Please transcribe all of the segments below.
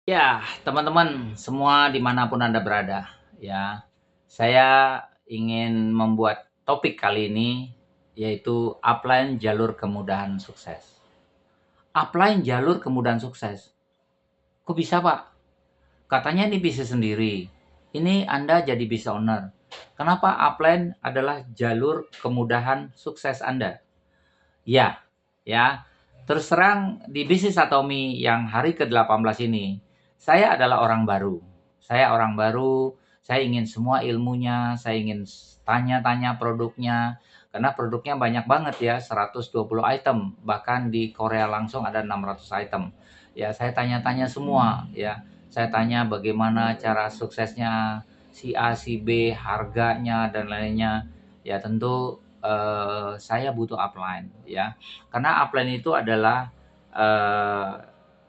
Ya, teman-teman semua dimanapun Anda berada, ya, saya ingin membuat topik kali ini yaitu upline jalur kemudahan sukses. Upline jalur kemudahan sukses. Kok bisa, Pak? Katanya ini bisnis sendiri. Ini Anda jadi business owner. Kenapa upline adalah jalur kemudahan sukses Anda? Ya, ya. Terus terang di bisnis Atomi yang hari ke-18 ini, saya adalah orang baru. Saya orang baru, saya ingin semua ilmunya, saya ingin tanya-tanya produknya, karena produknya banyak banget ya, 120 item, bahkan di Korea langsung ada 600 item. Ya, saya tanya-tanya semua ya. Saya tanya bagaimana cara suksesnya si A, si B, harganya dan lainnya. Ya tentu saya butuh upline ya. Karena upline itu adalah eh,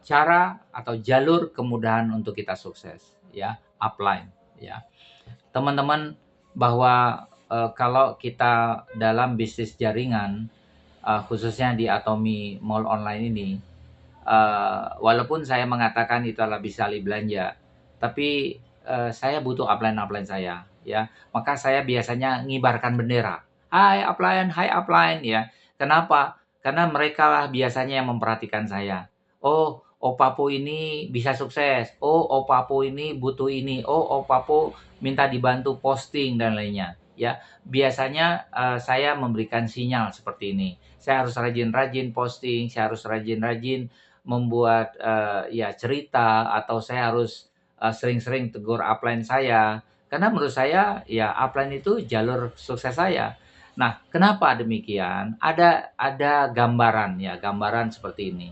cara atau jalur kemudahan untuk kita sukses ya, upline ya. Teman-teman bahwa kalau kita dalam bisnis jaringan khususnya di Atomi Mall Online ini walaupun saya mengatakan itu adalah bisa belanja, tapi saya butuh upline-upline saya, ya. Maka saya biasanya ngibarkan bendera. Hai upline, ya. Kenapa? Karena mereka lah biasanya yang memperhatikan saya. Oh, Opapo ini bisa sukses. Oh, Opapo ini butuh ini. Oh, Opapo minta dibantu posting dan lainnya. Ya, biasanya saya memberikan sinyal seperti ini. Saya harus rajin-rajin posting, saya harus rajin-rajin membuat, ya cerita atau saya harus, sering-sering tegur upline saya. Karena menurut saya, ya upline itu jalur sukses saya. Nah, kenapa demikian? Ada gambaran ya, gambaran seperti ini.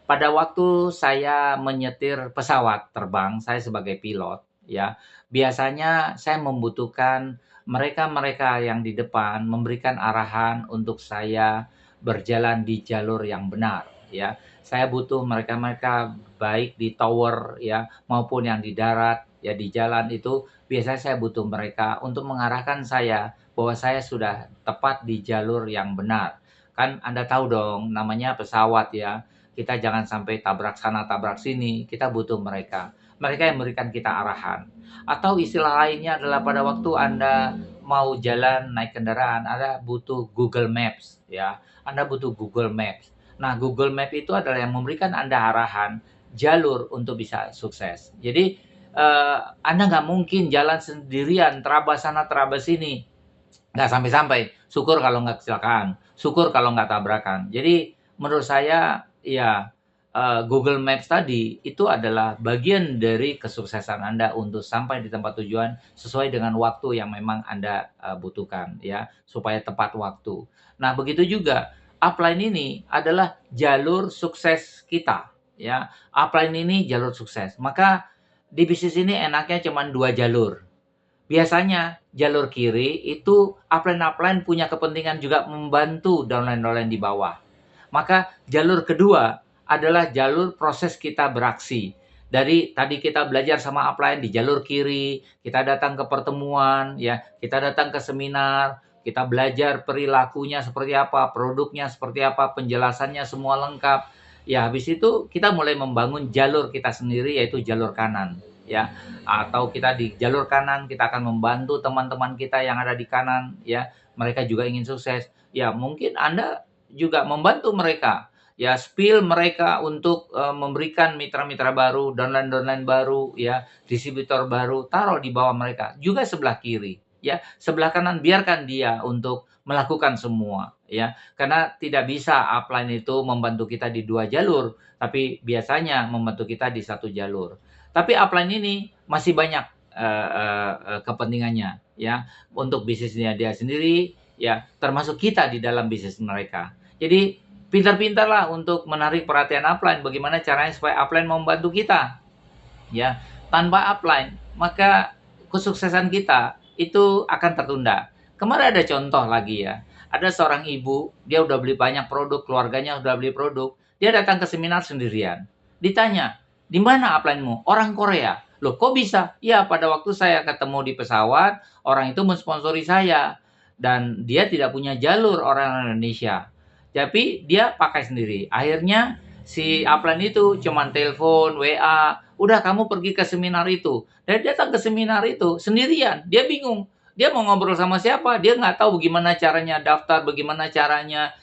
Pada waktu saya menyetir pesawat terbang, saya sebagai pilot ya, biasanya saya membutuhkan mereka-mereka yang di depan memberikan arahan untuk saya berjalan di jalur yang benar ya. Saya butuh mereka-mereka baik di tower ya maupun yang di darat ya di jalan itu biasanya saya butuh mereka untuk mengarahkan saya bahwa saya sudah tepat di jalur yang benar. Kan Anda tahu dong namanya pesawat ya, kita jangan sampai tabrak sana tabrak sini, kita butuh mereka. Mereka yang memberikan kita arahan. Atau istilah lainnya adalah pada waktu Anda mau jalan naik kendaraan, Anda butuh Google Maps ya. Anda butuh Google Maps. Nah, Google Map itu adalah yang memberikan Anda arahan jalur untuk bisa sukses. Jadi Anda nggak mungkin jalan sendirian, terabas sana terabas sini, nggak sampai-sampai. Syukur kalau nggak kecelakaan, syukur kalau nggak tabrakan. Jadi menurut saya ya Google Maps tadi itu adalah bagian dari kesuksesan Anda untuk sampai di tempat tujuan sesuai dengan waktu yang memang Anda butuhkan ya, supaya tepat waktu. Nah, begitu juga upline ini adalah jalur sukses kita ya. Upline ini jalur sukses. Maka di bisnis ini enaknya cuma dua jalur. Biasanya jalur kiri itu upline-upline punya kepentingan juga membantu downline-downline di bawah. Maka jalur kedua adalah jalur proses kita beraksi. Dari tadi kita belajar sama upline di jalur kiri, kita datang ke pertemuan, ya, kita datang ke seminar, kita belajar perilakunya seperti apa, produknya seperti apa, penjelasannya semua lengkap. Ya, habis itu kita mulai membangun jalur kita sendiri yaitu jalur kanan, ya. Atau kita di jalur kanan kita akan membantu teman-teman kita yang ada di kanan, ya. Mereka juga ingin sukses. Ya, mungkin Anda juga membantu mereka, ya spill mereka untuk memberikan mitra-mitra baru, downline-downline baru, ya distributor baru, taruh di bawah mereka. Juga sebelah kiri, ya sebelah kanan biarkan dia untuk melakukan semua, ya karena tidak bisa upline itu membantu kita di dua jalur, tapi biasanya membantu kita di satu jalur. Tapi upline ini masih banyak kepentingannya, ya untuk bisnisnya dia sendiri, ya termasuk kita di dalam bisnis mereka. Jadi pintar-pintarlah untuk menarik perhatian upline. Bagaimana caranya supaya upline membantu kita? Ya, tanpa upline maka kesuksesan kita itu akan tertunda. Kemarin ada contoh lagi ya. Ada seorang ibu, dia udah beli banyak produk, keluarganya udah beli produk. Dia datang ke seminar sendirian. Ditanya, di mana upline-mu? Orang Korea. Loh, kok bisa? Ya, pada waktu saya ketemu di pesawat, orang itu mensponsori saya. Dan dia tidak punya jalur orang Indonesia. Tapi dia pakai sendiri. Akhirnya si upline itu cuman telepon, WA, udah kamu pergi ke seminar itu. Dan dia datang ke seminar itu sendirian, dia bingung. Dia mau ngobrol sama siapa, dia nggak tahu bagaimana caranya daftar, bagaimana caranya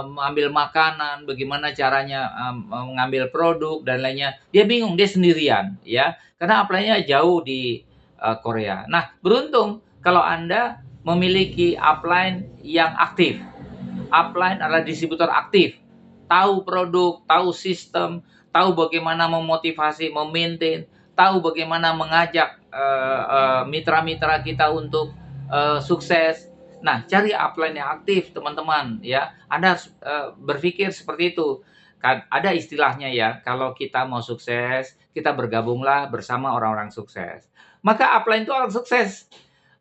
mengambil makanan, bagaimana caranya mengambil produk dan lainnya. Dia bingung, dia sendirian ya. Karena upline-nya jauh di Korea. Nah, beruntung kalau Anda memiliki upline yang aktif. Upline adalah distributor aktif, tahu produk, tahu sistem, tahu bagaimana memotivasi, memaintain, tahu bagaimana mengajak mitra-mitra kita untuk sukses. Nah, cari upline yang aktif, teman-teman. Ya, Anda harus berpikir seperti itu. Kan ada istilahnya ya, kalau kita mau sukses, kita bergabunglah bersama orang-orang sukses. Maka upline itu orang sukses.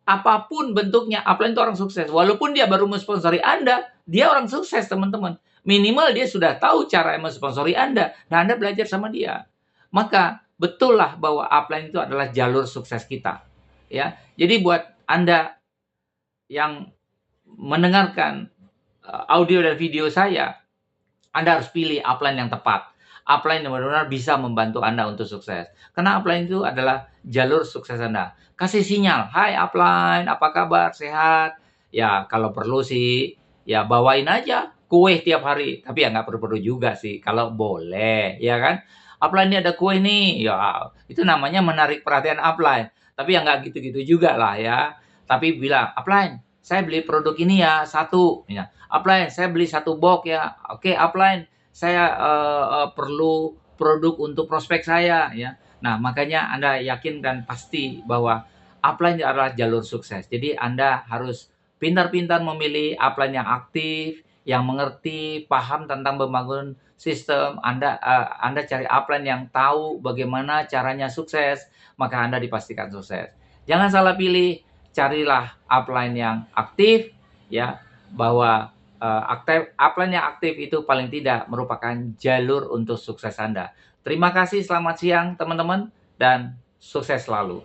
Apapun bentuknya, upline itu orang sukses. Walaupun dia baru mensponsori Anda, dia orang sukses, teman-teman. Minimal dia sudah tahu cara mensponsori Anda, dan Anda belajar sama dia. Maka betullah bahwa upline itu adalah jalur sukses kita. Ya, jadi buat Anda yang mendengarkan audio dan video saya, Anda harus pilih upline yang tepat. Upline yang benar-benar bisa membantu Anda untuk sukses. Karena upline itu adalah jalur sukses Anda. Kasih sinyal, hai upline, apa kabar, sehat? Ya, kalau perlu sih, ya bawain aja kue tiap hari. Tapi ya nggak perlu-perlu juga sih, kalau boleh, ya kan? Upline ini ada kue nih, ya itu namanya menarik perhatian upline. Tapi ya nggak gitu-gitu juga lah ya. Tapi bilang, upline, saya beli produk ini ya, satu. Ya, upline, saya beli satu box ya. Oke, upline, saya perlu produk untuk prospek saya ya. Nah, makanya Anda yakin dan pasti bahwa upline adalah jalur sukses. Jadi Anda harus pintar-pintar memilih upline yang aktif, yang mengerti, paham tentang membangun sistem. Anda cari upline yang tahu bagaimana caranya sukses, maka Anda dipastikan sukses. Jangan salah pilih, carilah upline yang aktif ya, bahwa upline yang aktif itu paling tidak merupakan jalur untuk sukses Anda. Terima kasih, selamat siang teman-teman, dan sukses selalu.